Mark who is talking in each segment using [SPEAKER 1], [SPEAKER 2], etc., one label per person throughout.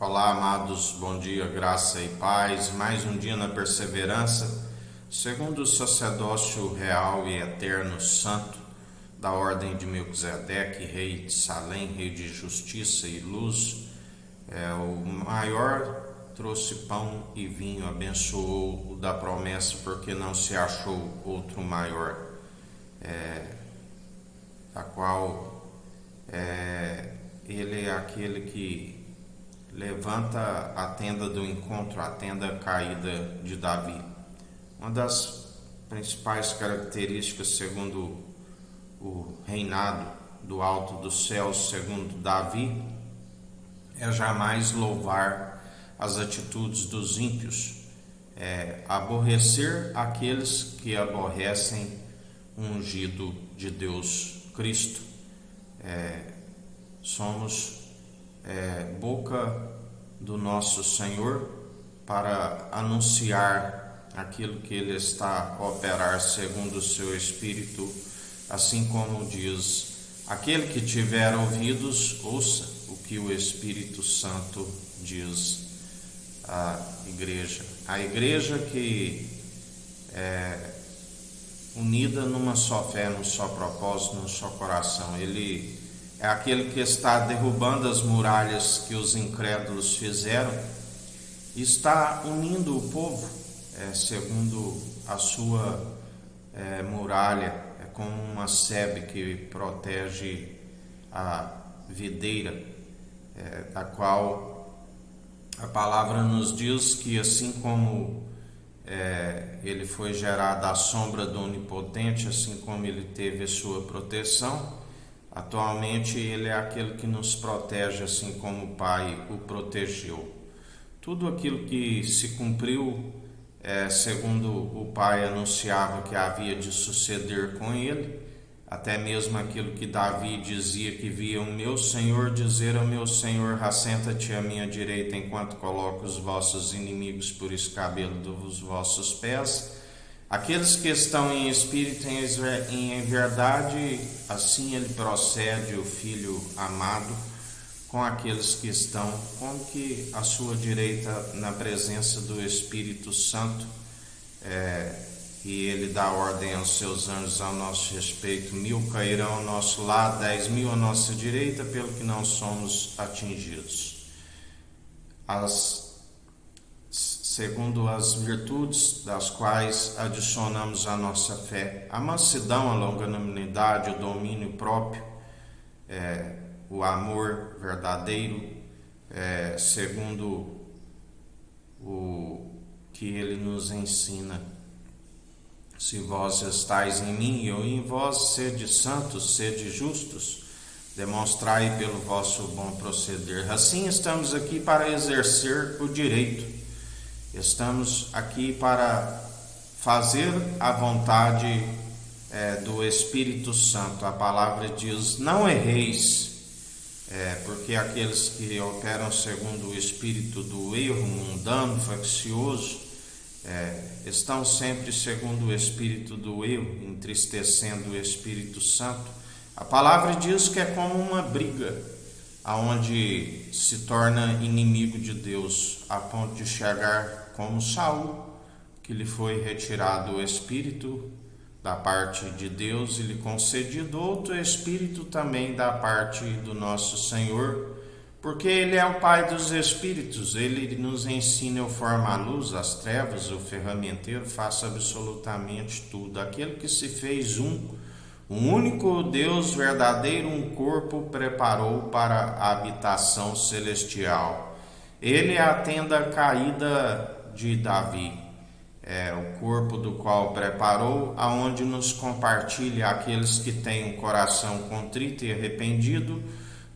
[SPEAKER 1] Olá, amados, bom dia, graça e paz. Mais um dia na perseverança, segundo o sacerdócio real e eterno santo da ordem de Melquisedeque, rei de Salém, rei de justiça e luz. O maior trouxe pão e vinho, abençoou o da promessa, porque não se achou outro maior, a qual ele é aquele que levanta a tenda do encontro, a tenda caída de Davi. Uma das principais características, segundo o reinado do alto dos céus, segundo Davi, é jamais louvar as atitudes dos ímpios, aborrecer aqueles que aborrecem o ungido de Deus, Cristo. Somos boca do nosso Senhor para anunciar aquilo que Ele está a operar segundo o seu Espírito, assim como diz: aquele que tiver ouvidos, ouça o que o Espírito Santo diz à igreja. A igreja que é unida numa só fé, num só propósito, num só coração. Ele é aquele que está derrubando as muralhas que os incrédulos fizeram e está unindo o povo, segundo a sua muralha. É como uma sebe que protege a videira, da qual a palavra nos diz que assim como ele foi gerado à sombra do Onipotente, assim como ele teve a sua proteção, atualmente ele é aquele que nos protege, assim como o Pai o protegeu. Tudo aquilo que se cumpriu, segundo o Pai anunciava que havia de suceder com ele, até mesmo aquilo que Davi dizia que via o meu Senhor dizer ao meu Senhor: assenta-te à minha direita enquanto coloco os vossos inimigos por escabelo dos vossos pés. Aqueles que estão em espírito e em verdade, assim ele procede, o Filho amado, com aqueles que estão como que à sua direita na presença do Espírito Santo, e ele dá ordem aos seus anjos ao nosso respeito: 1000 cairão ao nosso lado, 10.000 à nossa direita, pelo que não somos atingidos. Segundo as virtudes das quais adicionamos à nossa fé: a mansidão, a longanimidade, o domínio próprio, o amor verdadeiro, segundo o que ele nos ensina. Se vós estáis em mim e eu em vós, sede santos, sede justos, demonstrai pelo vosso bom proceder. Assim estamos aqui para exercer o direito. Estamos aqui para fazer a vontade do Espírito Santo. A palavra diz: não erreis, porque aqueles que operam segundo o espírito do erro mundano, faccioso, estão sempre segundo o espírito do erro, entristecendo o Espírito Santo. A palavra diz que é como uma briga, aonde se torna inimigo de Deus, a ponto de chegar como Saul, que lhe foi retirado o espírito da parte de Deus e lhe concedido outro espírito também da parte do nosso Senhor, porque ele é o Pai dos Espíritos. Ele nos ensina: eu formo a luz, as trevas, o ferramenteiro, faço absolutamente tudo. Aquele que se fez um único Deus verdadeiro, um corpo preparou para a habitação celestial. Ele é a tenda caída de Davi, o corpo do qual preparou, aonde nos compartilha aqueles que têm um coração contrito e arrependido,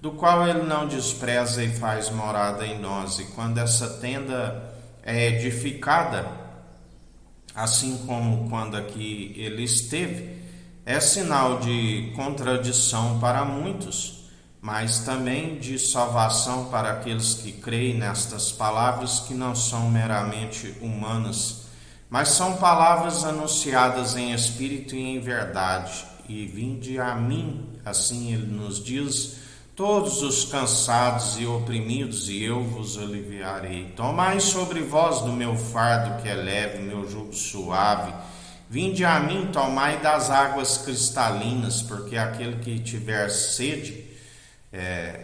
[SPEAKER 1] do qual ele não despreza e faz morada em nós. E quando essa tenda é edificada, assim como quando aqui ele esteve, é sinal de contradição para muitos, mas também de salvação para aqueles que creem nestas palavras, que não são meramente humanas, mas são palavras anunciadas em espírito e em verdade. E vinde a mim, assim ele nos diz: todos os cansados e oprimidos, e eu vos aliviarei. Tomai sobre vós do meu fardo que é leve, meu jugo suave. Vinde a mim, tomai das águas cristalinas, porque aquele que tiver sede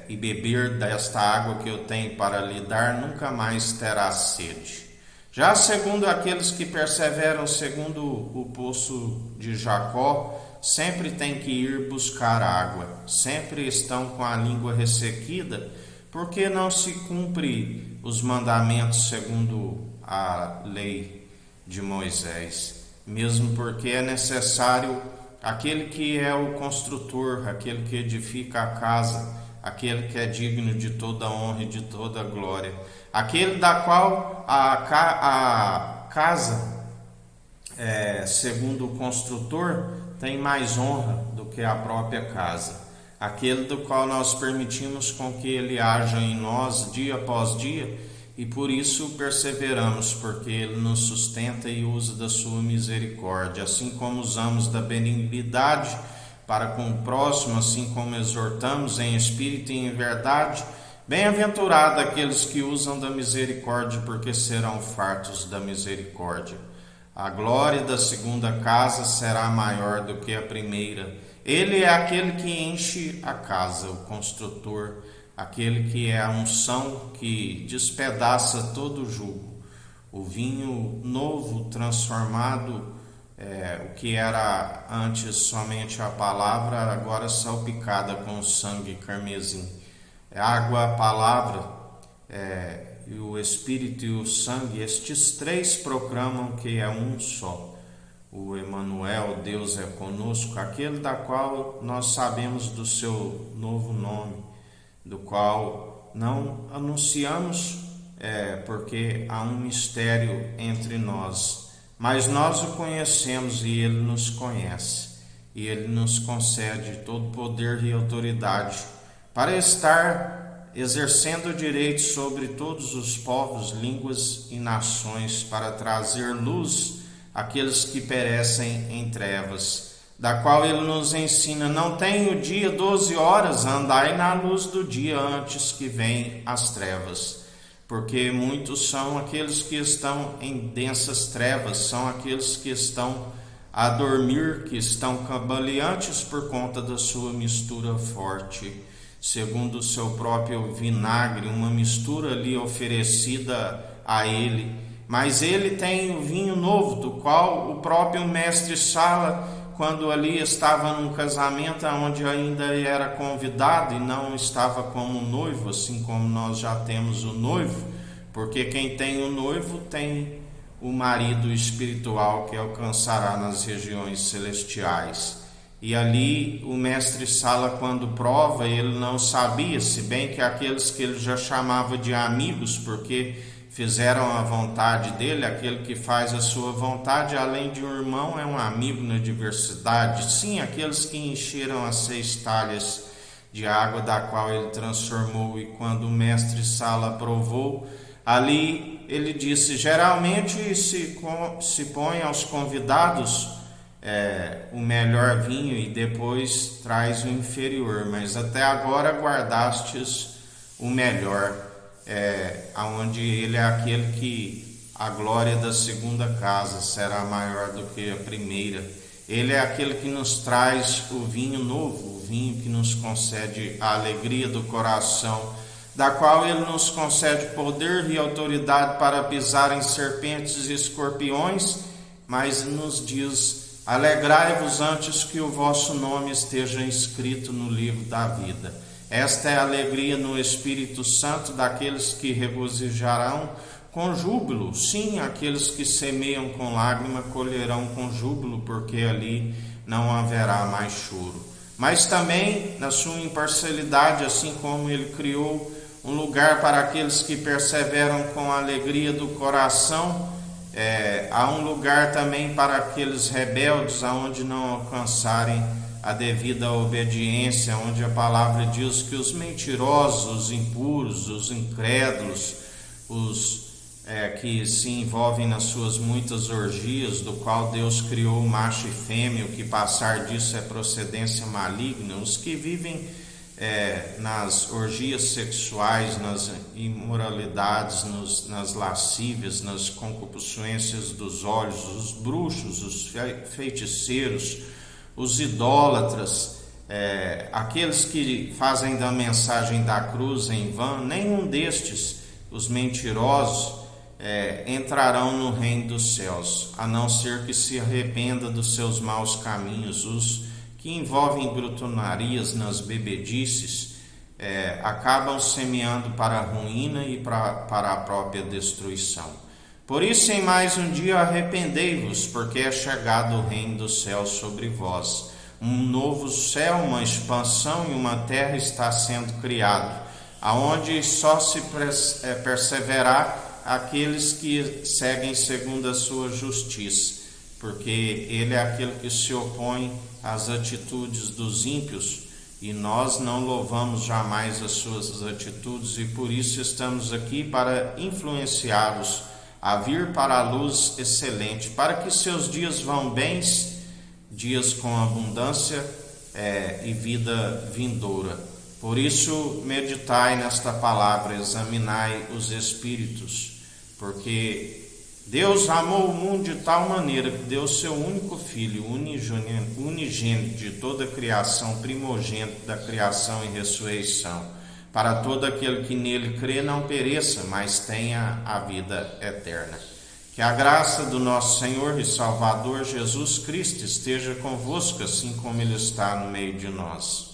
[SPEAKER 1] e beber desta água que eu tenho para lhe dar, nunca mais terá sede. Já segundo aqueles que perseveram segundo o poço de Jacó, sempre tem que ir buscar água, sempre estão com a língua ressequida, porque não se cumpre os mandamentos segundo a lei de Moisés, mesmo porque é necessário aquele que é o construtor, aquele que edifica a casa, aquele que é digno de toda honra e de toda glória, aquele da qual a casa, segundo o construtor, tem mais honra do que a própria casa, aquele do qual nós permitimos com que ele haja em nós dia após dia, e por isso perseveramos, porque ele nos sustenta e usa da sua misericórdia, assim como usamos da benignidade para com o próximo, assim como exortamos em espírito e em verdade. Bem-aventurado aqueles que usam da misericórdia, porque serão fartos da misericórdia. A glória da segunda casa será maior do que a primeira. Ele é aquele que enche a casa, o construtor, aquele que é a unção que despedaça todo o jugo. O vinho novo transformado, o que era antes somente a palavra, agora salpicada com sangue carmesim. A água, a palavra, e o Espírito e o sangue, estes três proclamam que é um só. O Emanuel, Deus é conosco, aquele da qual nós sabemos do seu novo nome, do qual não anunciamos, porque há um mistério entre nós, mas nós o conhecemos e ele nos conhece, e ele nos concede todo poder e autoridade para estar exercendo direitos sobre todos os povos, línguas e nações, para trazer luz àqueles que perecem em trevas, da qual ele nos ensina: não tem o dia 12 horas, andai na luz do dia antes que venham as trevas, porque muitos são aqueles que estão em densas trevas, são aqueles que estão a dormir, que estão cambaleantes por conta da sua mistura forte, segundo o seu próprio vinagre, uma mistura ali oferecida a ele. Mas ele tem o vinho novo, do qual o próprio mestre Sala, quando ali estava num casamento onde ainda era convidado e não estava como noivo, assim como nós já temos o noivo, porque quem tem o noivo tem o marido espiritual que alcançará nas regiões celestiais. E ali o mestre Sala, quando prova, ele não sabia, se bem que aqueles que ele já chamava de amigos, porque fizeram a vontade dele, aquele que faz a sua vontade, além de um irmão, é um amigo na diversidade. Sim, aqueles que encheram as 6 talhas de água, da qual ele transformou, e quando o mestre Sala provou, ali ele disse: geralmente se põe aos convidados o melhor vinho e depois traz o inferior, mas até agora guardastes o melhor, aonde ele é aquele que a glória da segunda casa será maior do que a primeira. Ele é aquele que nos traz o vinho novo, o vinho que nos concede a alegria do coração, da qual ele nos concede poder e autoridade para pisar em serpentes e escorpiões, mas nos diz: alegrai-vos antes que o vosso nome esteja escrito no livro da vida. Esta é a alegria no Espírito Santo daqueles que regozijarão com júbilo. Sim, aqueles que semeiam com lágrima colherão com júbilo, porque ali não haverá mais choro. Mas também, na sua imparcialidade, assim como ele criou um lugar para aqueles que perseveram com a alegria do coração, há um lugar também para aqueles rebeldes, aonde não alcançarem a devida obediência, onde a palavra diz que os mentirosos, os impuros, os incrédulos, os que se envolvem nas suas muitas orgias, do qual Deus criou macho e fêmea, o que passar disso é procedência maligna, os que vivem nas orgias sexuais, nas imoralidades, nas lascívias, nas concupiscências dos olhos, os bruxos, os feiticeiros, os idólatras, aqueles que fazem da mensagem da cruz em vão, nenhum destes, os mentirosos, entrarão no reino dos céus, a não ser que se arrependa dos seus maus caminhos. Os que envolvem brutonarias nas bebedices acabam semeando para a ruína e para a própria destruição. Por isso, em mais um dia, arrependei-vos, porque é chegado o reino dos céus sobre vós. Um novo céu, uma expansão e uma terra está sendo criado, aonde só se perseverar aqueles que seguem segundo a sua justiça, porque ele é aquele que se opõe às atitudes dos ímpios, e nós não louvamos jamais as suas atitudes, e por isso estamos aqui para influenciá-los a vir para a luz excelente, para que seus dias vão bens, dias com abundância e vida vindoura. Por isso, meditai nesta palavra, examinai os espíritos, porque Deus amou o mundo de tal maneira que deu seu único Filho, unigênito de toda a criação, primogênito da criação e ressurreição, para todo aquele que nele crê não pereça, mas tenha a vida eterna. Que a graça do nosso Senhor e Salvador Jesus Cristo esteja convosco, assim como Ele está no meio de nós.